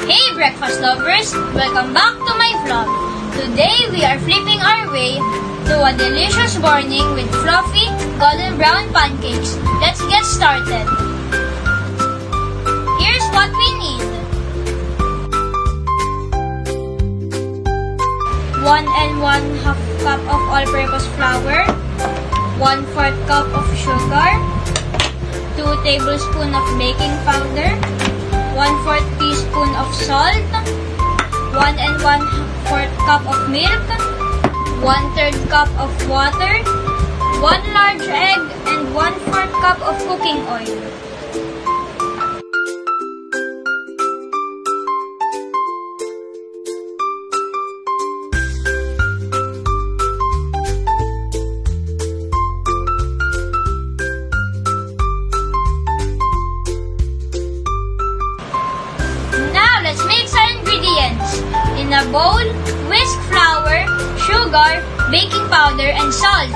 Hey breakfast lovers! Welcome back to my vlog. Today we are flipping our way to a delicious morning with fluffy golden brown pancakes. Let's get started. Here's what we need. 1 1/2 cup of all-purpose flour, 1/4 cup of sugar, 2 tablespoons of baking powder, 1/4 teaspoon of salt, 1 1/4 cup of milk, 1/3 cup of water, 1 large egg, and 1/4 cup of cooking oil. Let's mix our ingredients. In a bowl, whisk flour, sugar, baking powder, and salt.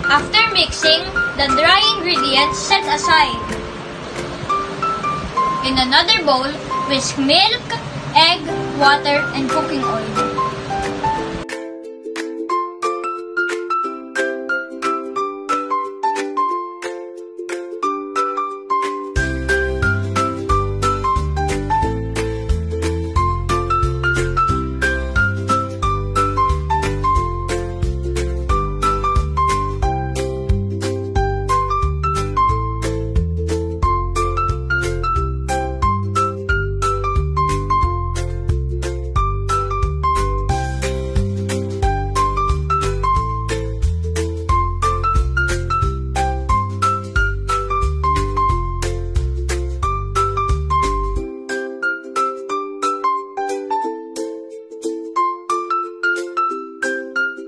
After mixing the dry ingredients, set aside. In another bowl, whisk milk, egg, water, and cooking oil.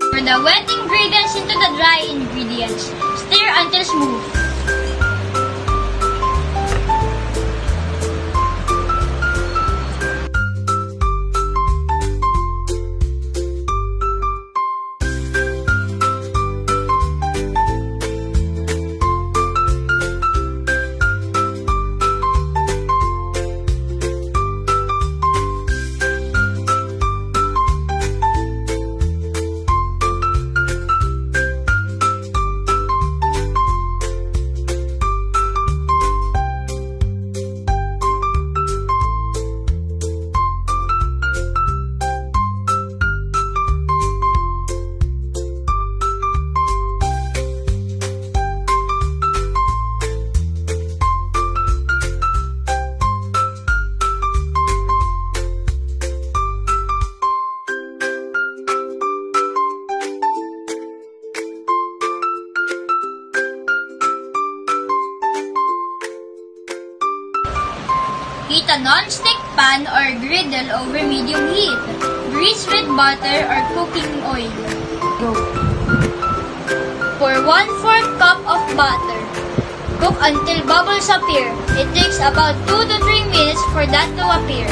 Pour the wet ingredients into the dry ingredients. Stir until smooth. Heat a non-stick pan or griddle over medium heat. Grease with butter or cooking oil. Go. Pour 1/4 cup of butter. Cook until bubbles appear. It takes about 2 to 3 minutes for that to appear.